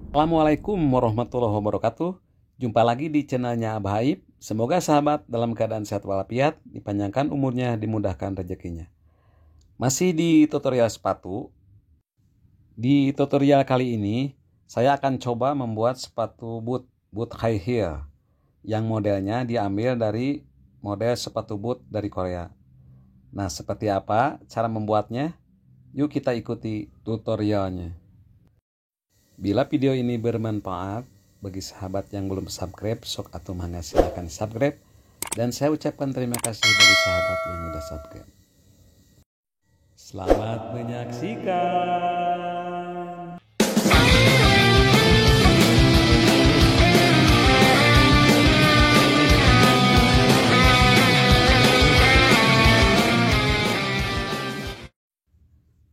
Assalamualaikum warahmatullahi wabarakatuh. Jumpa lagi di channelnya Abah Aib. Semoga sahabat dalam keadaan sehat walafiat, dipanjangkan umurnya, dimudahkan rezekinya. Masih di tutorial sepatu. Di tutorial kali ini, saya akan coba membuat sepatu boot high heel yang modelnya diambil dari model sepatu boot dari Korea. Nah, seperti apa cara membuatnya? Yuk kita ikuti tutorialnya. Bila video ini bermanfaat bagi sahabat yang belum subscribe, sok atau mangga silahkan subscribe. Dan saya ucapkan terima kasih bagi sahabat yang sudah subscribe. Selamat menyaksikan.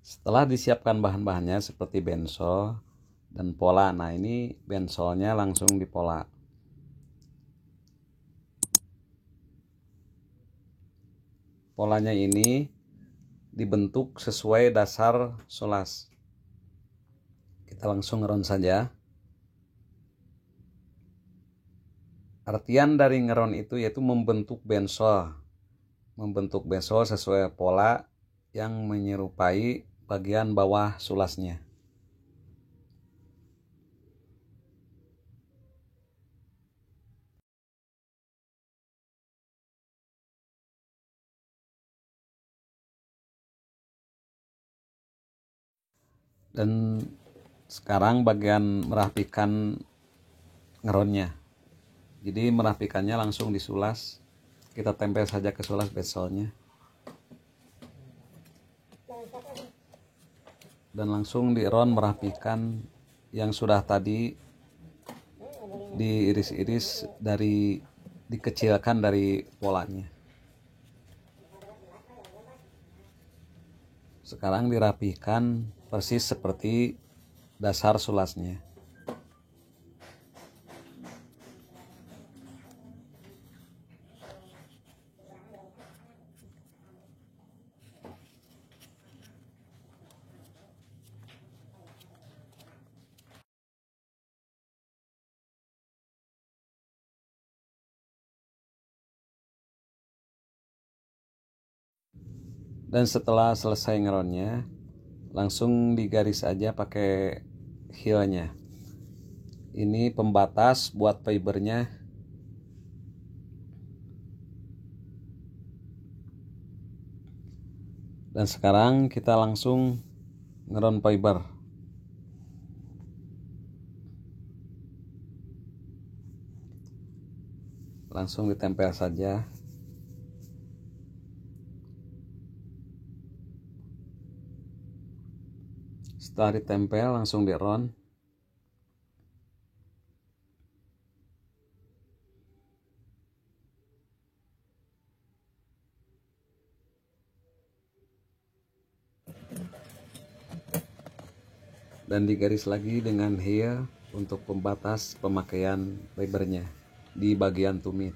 Setelah disiapkan bahan-bahannya seperti bensol dan pola. Nah, ini bensolnya langsung dipola. Polanya ini dibentuk sesuai dasar sulas. Kita langsung ngeron saja. Artian dari ngeron itu yaitu membentuk bensol. Membentuk bensol sesuai pola yang menyerupai bagian bawah sulasnya. Dan sekarang bagian merapikan ngeronnya. Jadi merapikannya langsung disulas. Kita tempel saja ke sulas bensolnya. Dan langsung di-ron merapikan yang sudah tadi diiris-iris dikecilkan dari polanya. Sekarang dirapikan persis seperti dasar sulasnya. Dan setelah selesai ngeronnya, langsung digaris aja pakai heelnya. Ini pembatas buat fibernya. Dan sekarang kita langsung ngeron fiber. Langsung ditempel saja. Setelah ditempel langsung di-ron. Dan digaris lagi dengan heel untuk pembatas pemakaian fibernya di bagian tumit.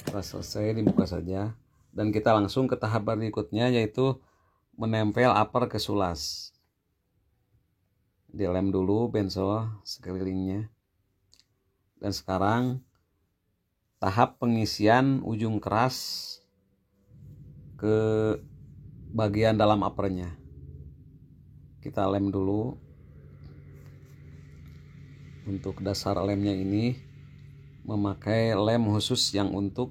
Setelah selesai dibuka saja. Dan kita langsung ke tahap berikutnya, yaitu menempel upper ke sulas. Dilem dulu bensol sekelilingnya. Dan sekarang tahap pengisian ujung keras ke bagian dalam uppernya. Kita lem dulu. Untuk dasar lemnya ini memakai lem khusus yang untuk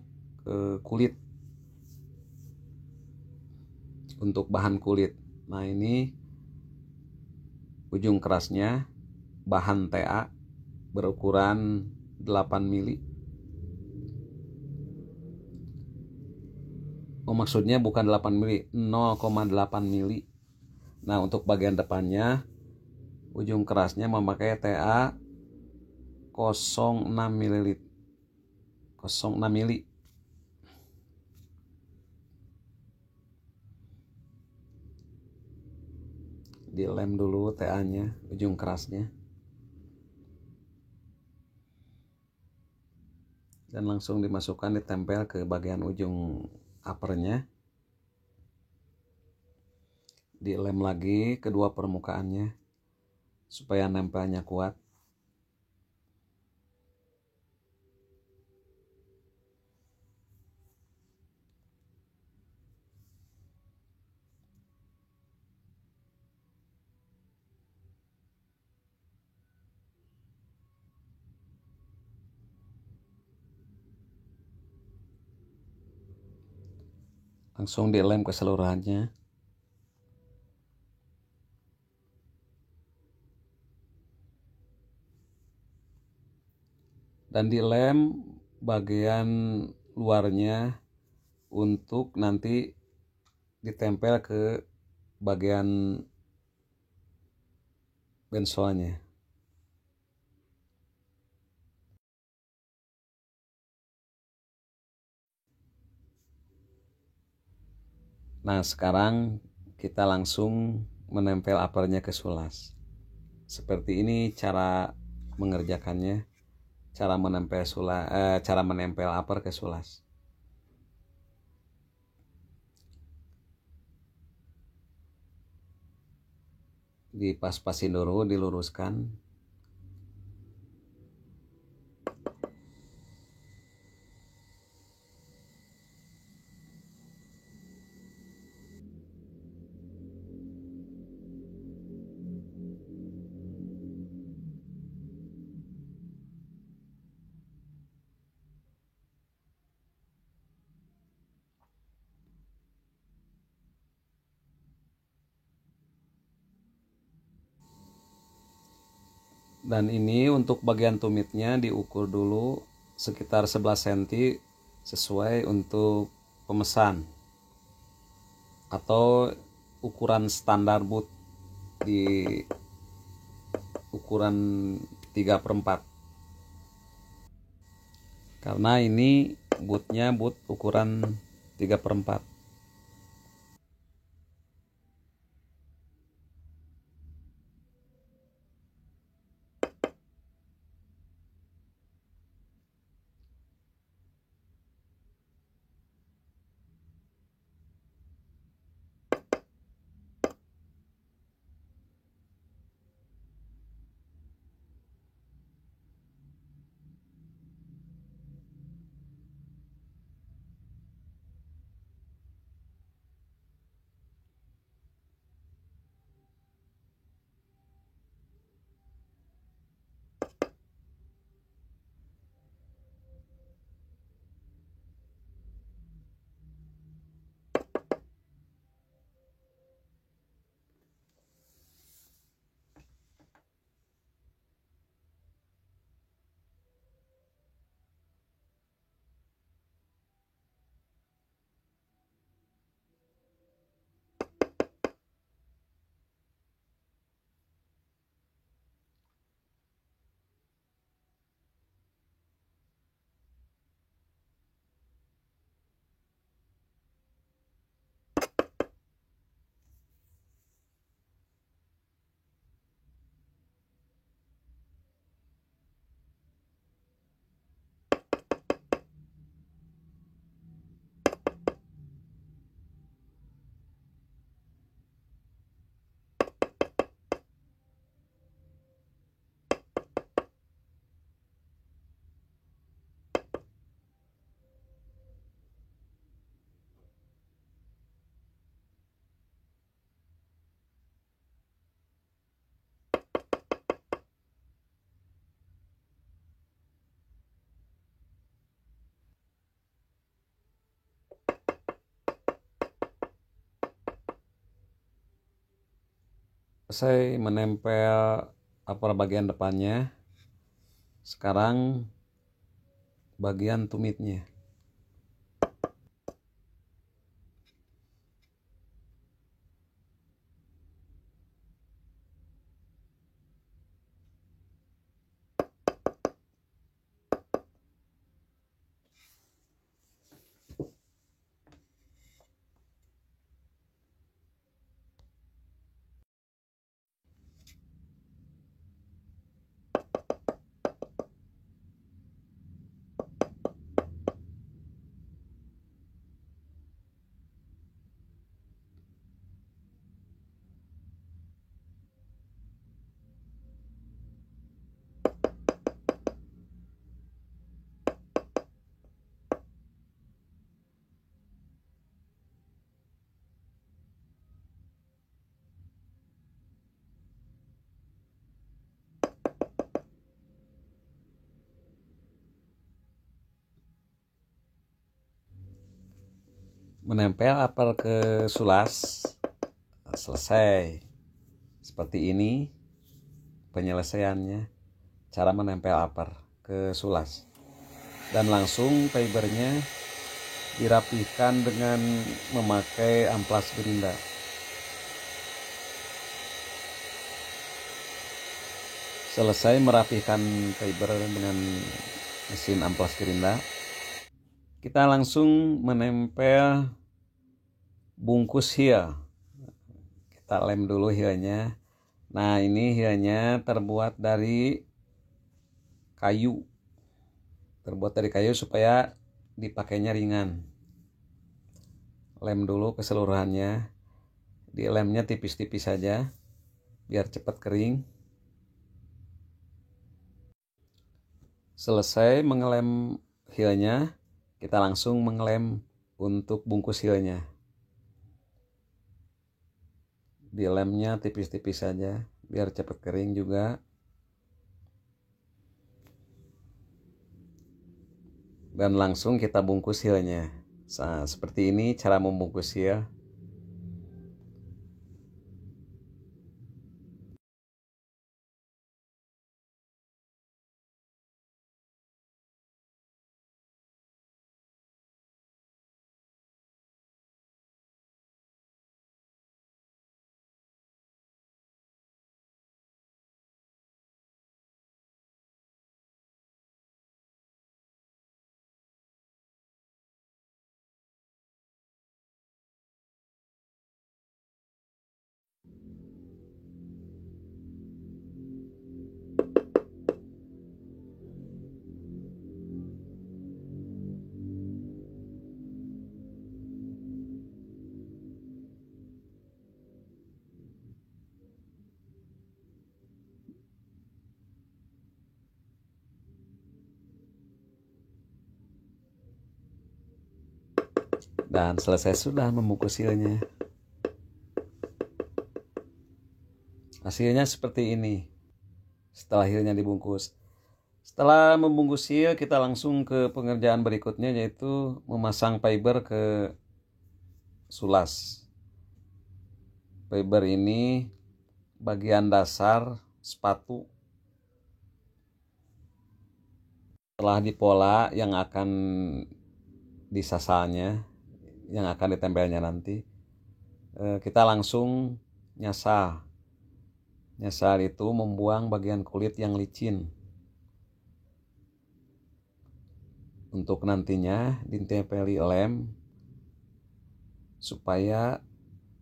kulit. Untuk bahan kulit. Nah, ini ujung kerasnya bahan TA berukuran 8 mili. Maksudnya bukan 8 mili, 0,8 mili. Nah, untuk bagian depannya ujung kerasnya memakai TA 0,6 mili. 0,6 mili. Dilem dulu TA-nya, ujung kerasnya. Dan langsung dimasukkan, ditempel ke bagian ujung uppernya. Dilem lagi kedua permukaannya. supaya nempelnya kuat. Langsung dilem keseluruhannya. Dan dilem bagian luarnya untuk nanti ditempel ke bagian bensolnya. Nah, sekarang kita langsung menempel uppernya ke sulas. Seperti ini cara mengerjakannya, cara menempel upper ke sulas. Dipas-pasin dulu, diluruskan. Dan ini untuk bagian tumitnya diukur dulu sekitar 11 cm sesuai untuk pemesan atau ukuran standar boot di ukuran 3/4. Karena ini bootnya boot ukuran 3/4. Selesai menempel upper bagian depannya. Sekarang bagian tumitnya. menempel upper ke sulas. Selesai. Seperti ini penyelesaiannya, cara menempel upper ke sulas. Dan langsung fibernya dirapihkan dengan memakai amplas gerinda. Selesai merapihkan fiber dengan mesin amplas gerinda, kita langsung menempel bungkus hiel. Kita lem dulu hielnya. Nah, ini hielnya terbuat dari kayu. Terbuat dari kayu supaya dipakainya ringan. Lem dulu keseluruhannya. Dilemnya tipis-tipis saja biar cepat kering. Selesai mengelem hielnya, kita langsung mengelem untuk bungkus hielnya. Dilemnya tipis-tipis saja biar cepat kering juga. Dan langsung kita bungkus hielnya. Nah, seperti ini cara membungkus hiel. Dan selesai sudah membungkus hielnya. Hasilnya seperti ini setelah hielnya dibungkus. Setelah membungkus hiel, kita langsung ke pengerjaan berikutnya, yaitu memasang fiber ke sulas. Fiber ini bagian dasar sepatu. Setelah dipola yang akan disasalnya, yang akan ditempelnya nanti, kita langsung nyasar. Nyasar itu membuang bagian kulit yang licin. Untuk nantinya ditempeli lem supaya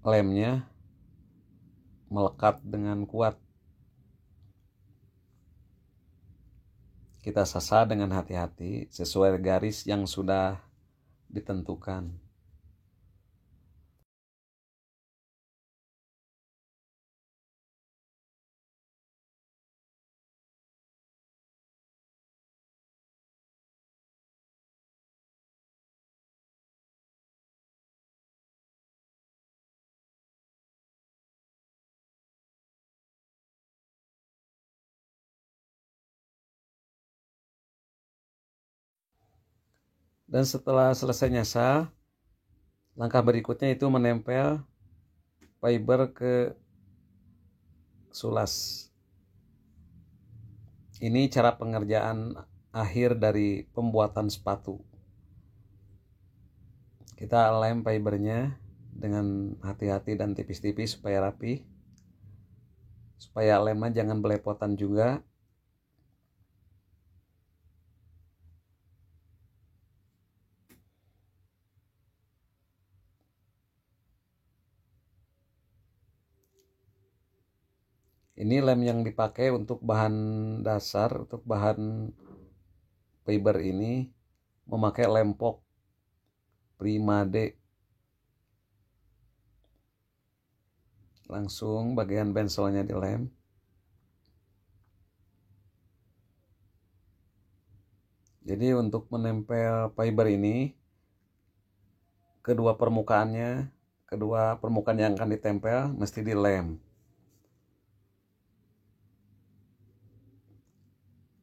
lemnya melekat dengan kuat. Kita sasar dengan hati-hati sesuai garis yang sudah ditentukan. Dan setelah selesai nyasar, langkah berikutnya itu menempel fiber ke sulas. Ini cara pengerjaan akhir dari pembuatan sepatu. Kita lem fibernya dengan hati-hati dan tipis-tipis supaya rapi. Supaya lemnya jangan belepotan juga. Ini lem yang dipakai untuk bahan dasar, untuk bahan fiber ini memakai lem POK Prima D. Langsung bagian bensolnya dilem. Jadi untuk menempel fiber ini, kedua permukaan yang akan ditempel mesti dilem.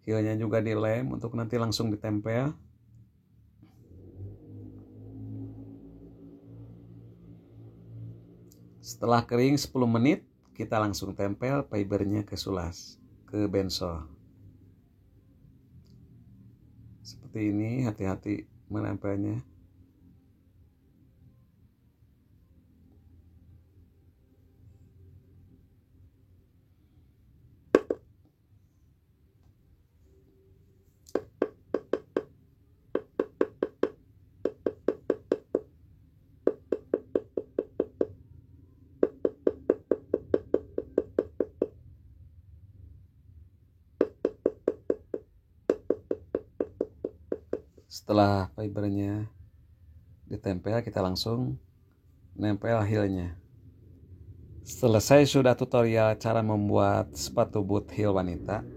Heelnya juga dilem untuk nanti langsung ditempel. Setelah kering 10 menit, kita langsung tempel fibernya ke sulas, ke bensol. Seperti ini, hati-hati menempelnya. Setelah fibernya ditempel, kita langsung nempel heelnya. Selesai sudah tutorial cara membuat sepatu boot heel wanita.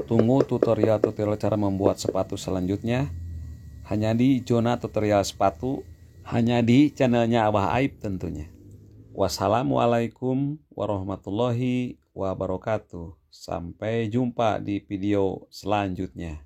Tunggu tutorial cara membuat sepatu selanjutnya hanya di Zona Tutorial Sepatu, hanya di channelnya Abah Aib tentunya. Wassalamualaikum warahmatullahi wabarakatuh. Sampai jumpa di video selanjutnya.